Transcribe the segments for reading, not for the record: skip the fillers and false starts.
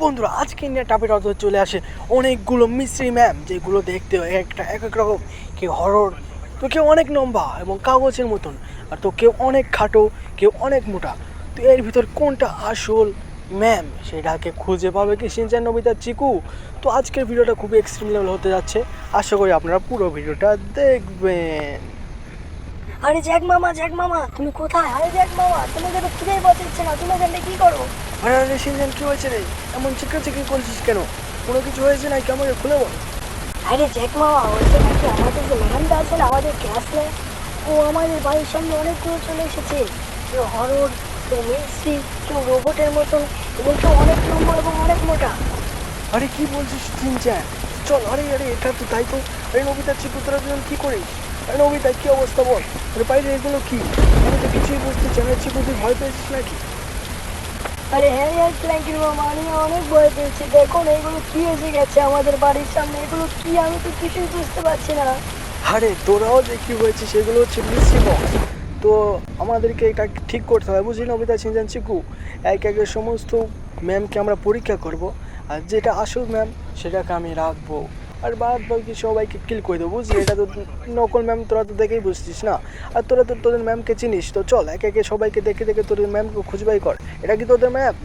বন্ধুরা আজকে নিয়ে টপিক অত চলে আসে অনেকগুলো মিস্ট্রি ম্যাম, যেগুলো দেখতে একটা এক এক রকম। কেউ হরর, তো কেউ অনেক লম্বা এবং কাগজের মতন, আর তো কেউ অনেক খাটো, কেউ অনেক মোটা। তো এর ভিতর কোনটা আসল ম্যাম সেটাকে খুঁজে পাবে কি শিনচান, নোবিতা, চিকু? তো আজকের ভিডিওটা খুবই এক্সট্রিম লেভেল হতে যাচ্ছে। আশা করি আপনারা পুরো ভিডিওটা দেখবেন। আরে জ্যাক মামা তুমি কোথায়? আরে জ্যাক মামা, তোমাকে তো খুঁজেই পাওয়া যাচ্ছে না, তুমি এখানে কি করো? আরে আরে শিনচান, কী হয়েছে রে? এমন চিকচিকি করছিস কেন? কোনো কিছু হয়েছে নাকি? আমাকে খুলে বল। আরে জ্যাক মামা, ওইটা নাকি আমাদের যে ম্যামটা আছে না, আমাদের ক্লাস ম্যাম, ও আমাদের বাড়ির সামনে অনেকগুলো চলে এসেছে। কেউ হরর, কেউ মিস্ত্রি, কেউ রোবটের মতন, এবং কেউ অনেক লম্বা এবং অনেক মোটা। আরে কি বলছিস শিনচান? চল। আরে আরে এটা তো তাই তো। আরে নবিতা, চিকু, তোরা দুজন কি করিস? আরে নবিতা, কি অবস্থা বল? আরে বাইরে এগুলো কি? আমি তো কিছুই বুঝতে চাই না। চিকু, তুই ভয় পেয়েছিস নাকি? আরে হ্যাঁ ক্ল্যাঙ্কির মামা, আমি অনেক ভয় পেয়েছি। দেখুন এইগুলো কি এসে গেছে আমাদের বাড়ির সামনে, এগুলো কি আমি তো কিছুই বুঝতে পারছি না। আরে তোরাও যে কি হয়েছে সেগুলো হচ্ছে মিস্ট্রি বক্স। তো আমাদেরকে এটা ঠিক করতে হবে, বুঝলি নবিতা, শিনচান, চিকু? এক একের সমস্ত ম্যামকে আমরা পরীক্ষা করব, আর যেটা আসল ম্যাম সেটাকে আমি রাখবো, আর বাদ বাকি সবাইকে কিল করে দেবো, বুঝলি? এটা তো নকল ম্যাম, তোরা তো দেখেই বুঝছিস না। আর তোরা তো তোদের ম্যামকে চিনিস, তো চল এক একে সবাইকে দেখে দেখে তোদের ম্যামকে খুঁজবাই কর। এটা কি তোদের ম্যাম?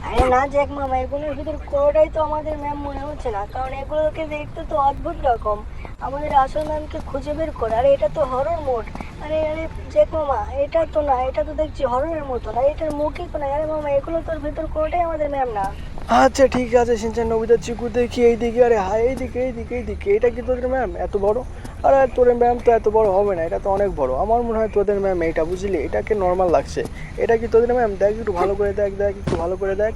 আরে না জ্যাক মামা, এগুলোর ভিতর কোনোটাই তো আমাদের ম্যাম মনে হচ্ছে না, কারণ এগুলোকে দেখতে তো অদ্ভুত রকম। আমাদের আসল ম্যামকে খুঁজে বের করে। আরে এটা তো হরর মোড। আরে আরে জ্যাক মামা, এটা তো না, এটা তো দেখছি হররের মতো। আর এটার মুখই তো না। আরে মামা, এগুলো তোর ভিতর কোনোটাই আমাদের ম্যাম না। আচ্ছা ঠিক আছে শিনচান, নবিতা, চিকু, দেখি এইদিকে। আরে হ্যাঁ, এইদিকে এইদিকে এইদিকে। এটা কি তোদের ম্যাম এত বড়? আরে তোর ম্যাম তো এত বড় হবে না, এটা তো অনেক বড়। আমার মনে হয় তোদের ম্যাম এইটা, বুঝলি? এটাকে নর্মাল লাগছে। এটা কি তোদের ম্যাম? দেখ একটু ভালো করে দেখ, দেখ একটু ভালো করে দেখ।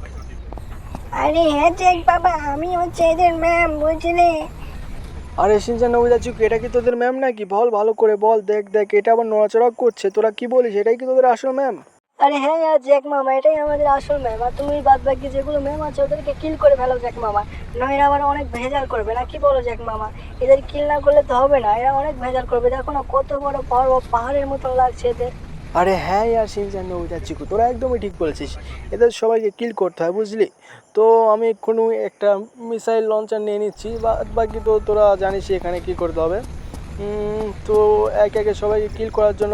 আরে হ্যাঁ জ্যাক বাবা, আমি হচ্ছে এদের ম্যাম, বুঝলি? আরে শিনচান, নবিতা, চিকু, এটা কি তোদের ম্যাম নাকি? বল ভালো করে বল। দেখ দেখ, এটা আবার নড়াচড়া করছে। তোরা কি বলিস, এটাই কি তোদের আসল ম্যাম? আরে হ্যাঁ জ্যাক মামা, এটাই আমাদের আসল ম্যাম। আর তুমি বাদ বাকি যেগুলো ম্যাম আছে ওদেরকে কিল করে ফেলো জ্যাক মামা, নয় এরা আবার অনেক ভেজাল করবে না, কি বলো জ্যাক মামা? এদের কিল না করলে তো হবে না, এরা অনেক ভেজাল করবে। দেখো না কত বড় পাহাড়ের মতন লাগছে এদের। আরে হ্যাঁ ইয়ার শিনচান, নবিতা, চিকু, তোরা একদমই ঠিক বলেছিস। এদের সবাইকে কিল করতে হয়, বুঝলি? তো আমি কোনো একটা মিসাইল লঞ্চার নিয়ে নিচ্ছি, বাকি তো তোরা জানিস এখানে কি করতে হবে। তো একে একে সবাইকে কিল করার জন্য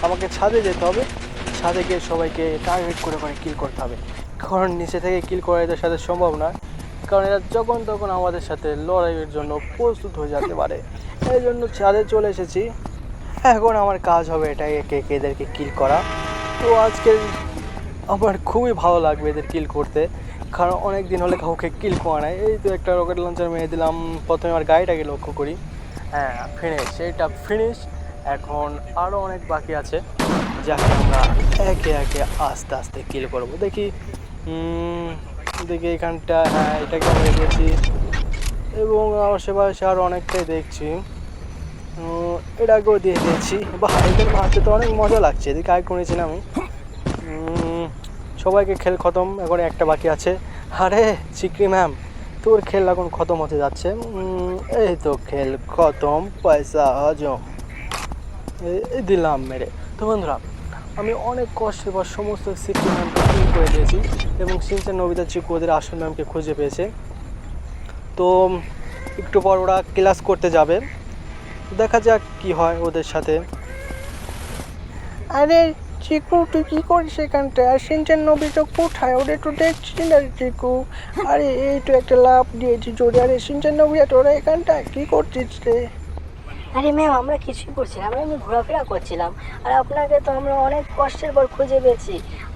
আমাকে ছাদে যেতে হবে। ছাদে গিয়ে সবাইকে টার্গেট করে করে কিল করতে হবে, কারণ নিচে থেকে কিল করা এদের সাথে সম্ভব না, কারণ এরা যখন তখন আমাদের সাথে লড়াইয়ের জন্য প্রস্তুত হয়ে যেতে পারে। এই জন্য ছাদে চলে এসেছি। এখন আমার কাজ হবে এটাই, একে একে এদেরকে কিল করা। তো আজকে আমার খুবই ভালো লাগবে এদের কিল করতে, কারণ অনেক দিন হলে কাউকে কিল করা নাই। এই তো একটা রকেট লঞ্চার মেরে দিলাম। প্রথমে আমার গাড়িটাকে লক্ষ্য করি। হ্যাঁ, ফিনিশ, এইটা ফিনিশ। এখন আরও অনেক বাকি আছে, যাকে আমরা একে একে আস্তে আস্তে কিল করব। দেখি দেখি এখানটা, হ্যাঁ এটাকে আমরা দেখেছি, এবং আশেপাশে আরও অনেকটাই দেখছি। এটাকেও দিয়ে দিয়েছি। বা এদের মারতে তো অনেক মজা লাগছে। এদিকে আগে করেছিলাম আমি। সবাইকে খেল খতম, এখন একটা বাকি আছে। আরে চিকরি ম্যাম, তোর খেল এখন খতম হতে যাচ্ছে। এই তো খেল খতম, পয়সা হজম, এই দিলাম মেরে। তো বন্ধুরা, আমি অনেক কষ্টের পর সমস্ত চিকরি ম্যামকে কিল করে দিয়েছি, এবং শিনচান, নোবিতা, চিকু ওদের আসল ম্যামকে খুঁজে পেয়েছে। তো একটু পর ওরা ক্লাস করতে যাবে, দেখা যাক কি হয় ওদের সাথে। আরে চিকু, তুই কি করিস এখানটায়? আর শিনচান, নোবিতা কোথায়? ওদের একটু দেখছি না চিকু। আরে এই তো একটা লাফ দিয়েছি জোরে। আরে শিনচান, নোবিতা, তোরা এখানটায় কি করছিস রে? আরে ম্যাম, আমরা কিছুই করছিলাম, আমরা এমনি ঘোরাফেরা করছিলাম। আর আপনাকে তো আমরা অনেক কষ্টের পর খুঁজে পেয়েছি।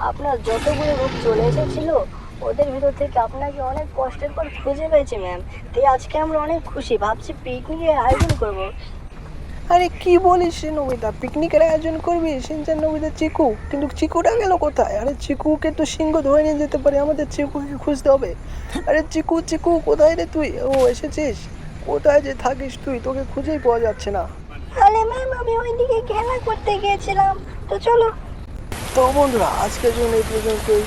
আপনার যতগুলো রূপ চলে এসেছিল ওদের ভিতর থেকে আপনাকে অনেক কষ্টের পর খুঁজে পেয়েছি ম্যাম। তাই আজকে আমরা অনেক খুশি, ভাবছি পিকনিকের আয়োজন করবো। আরে কি বলিস রে নবিতা, পিকনিকের আয়োজন করবি? শিনচান, নোবিতা, চিকু, কিন্তু চিকুটা গেল কোথায়? আরে চিকুকে তো সিংহ ধরে নিয়ে যেতে পারে, আমাদের চিকুকে খুঁজতে হবে। আরে চিকু, চিকু কোথায় রে তুই? ও এসেছিস? কোথায় যে থাকিস তুই? তোকে খুঁজেই পাওয়া যাচ্ছে না। আরে ম্যাম, আমি ওইদিকে খেলা করতে গিয়েছিলাম, তো চলো। তো বন্ধুরা, আজকের জন্য এই পর্যন্তই।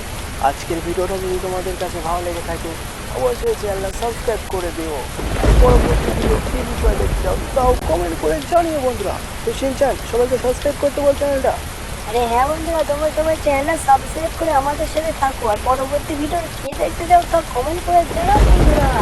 আজকের ভিডিওটা যদি তোমাদের কাছে ভালো লেগে থাকে অবশ্যই চ্যানেলটা সাবস্ক্রাইব করে দিও। আর পরবর্তী ভিডিও কী বিষয় দেখতে চাও তাও কমেন্ট করে জানিও বন্ধুরা। তো শিনচান, সবাইকে সাবস্ক্রাইব করতে বল চ্যানেলটা। আরে হ্যাঁ বন্ধুরা, তোমরা সবাই চ্যানেলটা সাবস্ক্রাইব করে আমাদের সাথে থাকো, আর পরবর্তী ভিডিও কি দেখতে চাও তা কমেন্ট করে জানাও বন্ধুরা।